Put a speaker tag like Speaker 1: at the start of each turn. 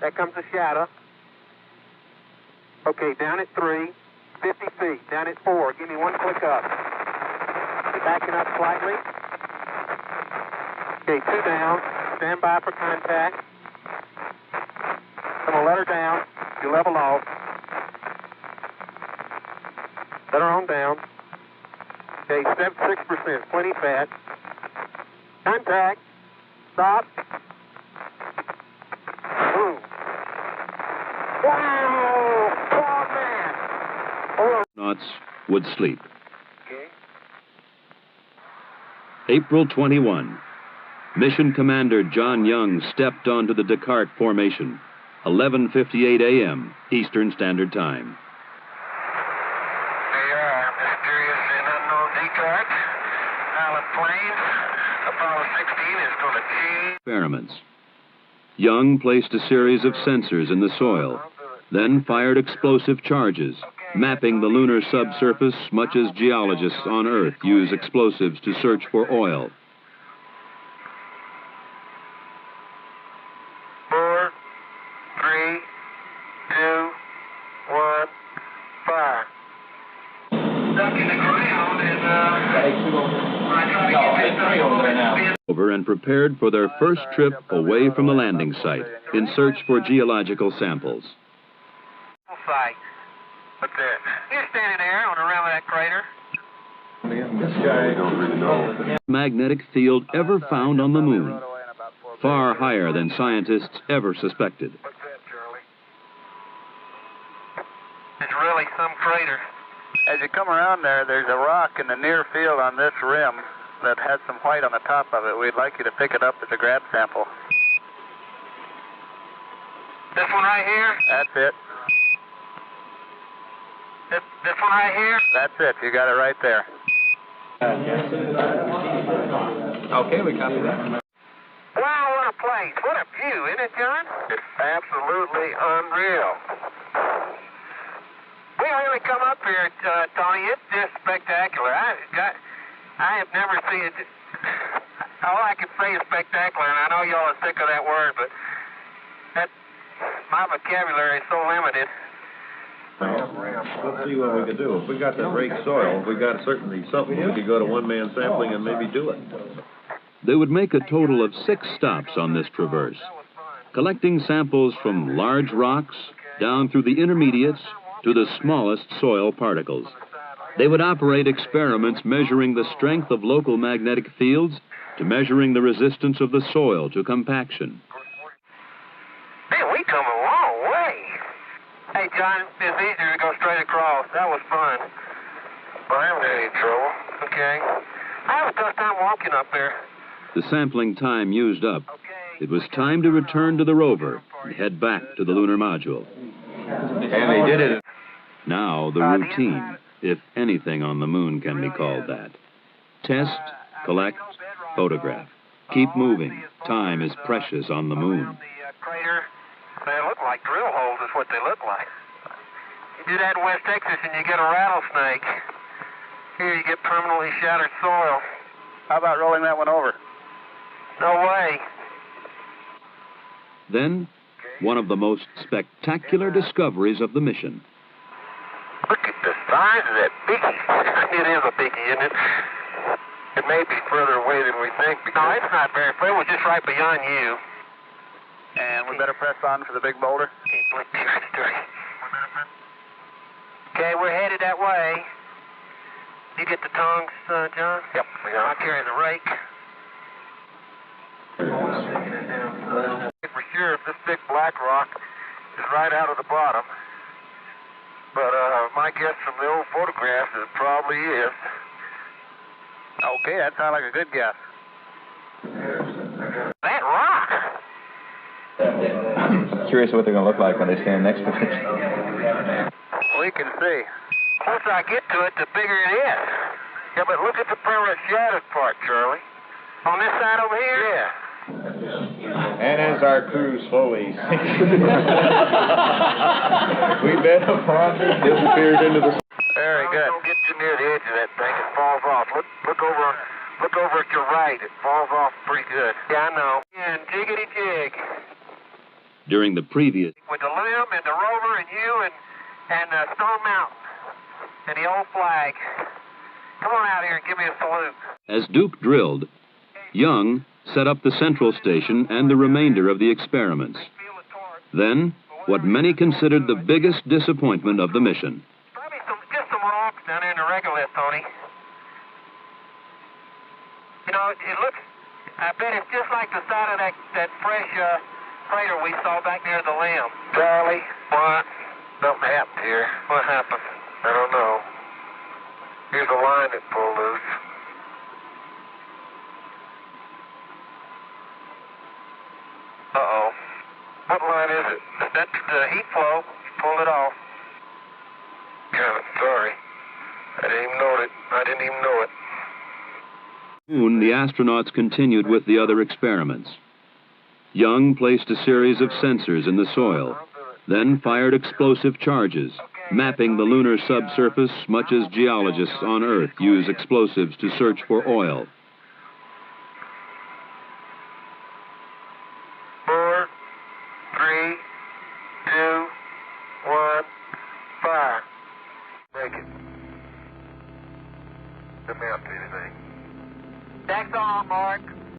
Speaker 1: That comes the shadow. Okay, down at 3, 50 feet. Down at 4. Give me one click up. You're backing up slightly. Okay, 2 down. Stand by for contact. I'm going to let her down. You level off. Let her on down. Okay, 6%. Plenty fat. Contact. Stop. Boom. Wow! Oh, man!
Speaker 2: Astronauts would sleep.
Speaker 1: Okay.
Speaker 2: April 21. Mission Commander John Young stepped onto the Daqart formation. 11:58 a.m. Eastern Standard Time.
Speaker 1: They are mysterious and unknown Daqart. Island planes. Apollo 16 is going to change.
Speaker 2: Experiments. Young placed a series of sensors in the soil, then fired explosive charges, mapping the lunar subsurface much as geologists on Earth use explosives to search for oil.
Speaker 1: 4, 3, 2, 1, fire. Stuck in the ground and
Speaker 2: Over and prepared for their first trip away from the landing site in search for geological samples.
Speaker 1: Site. What's that? You're standing there on the rim of that crater.
Speaker 3: This guy don't really know.
Speaker 2: Magnetic field ever found on the moon, far higher than scientists ever suspected.
Speaker 1: What's that, Charlie? It's really some crater.
Speaker 4: As you come around there, there's a rock in the near field on this rim that has some white on the top of it. We'd like you to pick it up as a grab sample.
Speaker 1: This one right here?
Speaker 4: That's it.
Speaker 1: This one right here?
Speaker 4: That's it. You got it right there.
Speaker 3: Okay, we copy that.
Speaker 1: Wow, what a place. What a view, isn't it, John? It's absolutely unreal. We really come up here, Tony. It's just spectacular. I have never seen it. All I can say is spectacular, and I know y'all are sick of that word, but my vocabulary is so limited.
Speaker 3: Let's see what we can do. If we got that rake soil, we got certainly something. We could go to one-man sampling and maybe do it.
Speaker 2: They would make a total of 6 stops on this traverse, collecting samples from large rocks down through the intermediates to the smallest soil particles. They would operate experiments measuring the strength of local magnetic fields to measuring the resistance of the soil to compaction.
Speaker 1: Man, we come a long way. Hey, John, it's easier to go straight across. That was fun. Well, I haven't had any trouble. Okay. I have a tough time walking up there.
Speaker 2: The sampling time used up, it was time to return to the rover and head back to the lunar module.
Speaker 3: And they did it.
Speaker 2: Now the routine, if anything on the moon can be called that. Test, collect, photograph. Keep moving. Time is precious on the moon.
Speaker 1: The crater, they look like drill holes is what they look like. You do that in West Texas and you get a rattlesnake. Here you get permanently shattered soil.
Speaker 4: How about rolling that one over?
Speaker 1: No way.
Speaker 2: Then, one of the most spectacular discoveries of the mission.
Speaker 1: Look at the size of that biggie. It is a biggie, isn't it? It may be further away than we think. No, it's not very far. It was just right beyond you.
Speaker 4: And we better press on for the big boulder.
Speaker 1: Okay, we're headed that way. You get the tongs, John? Yep. I'll carry the rake. For sure if this big black rock is right out of the bottom. But my guess from the old photographs is it probably is.
Speaker 4: Okay, that sounds like a good guess.
Speaker 1: That rock!
Speaker 3: Curious what they're going to look like when they stand next to it.
Speaker 4: We can see.
Speaker 1: The closer I get to it, the bigger it is. Yeah, but look at the permanent shattered part, Charlie. On this side over here? Yeah.
Speaker 3: And as our crew slowly sinks, we bet upon it disappears into the...
Speaker 1: Very good. Don't get too near the edge of that thing. It falls off. Look over at your right. It falls off pretty good. Yeah, I know. And jiggity jig.
Speaker 2: during the previous.
Speaker 1: With the limb and the rover and you and Stone Mountain and the old flag. Come on out here and give me a salute.
Speaker 2: As Duke drilled, Young set up the central station and the remainder of the experiments. Then, what many considered the biggest disappointment of the mission.
Speaker 1: Probably just some rocks down there in the regolith, Tony. You know, it looks, I bet it's just like the side of that fresh crater we saw back near the limb. Charlie, what? Something happened here. What happened? I don't know. Here's a line that pulled loose. Uh-oh. What line is it? That's the heat flow. Pulled it off. God, sorry. I didn't even know it.
Speaker 2: Soon, the astronauts continued with the other experiments. Young placed a series of sensors in the soil, then fired explosive charges, mapping the lunar subsurface much as geologists on Earth use explosives to search for oil.
Speaker 1: 4, 3, 2, 1, fire. Break it. Let me up to anything. Deck's on, Mark.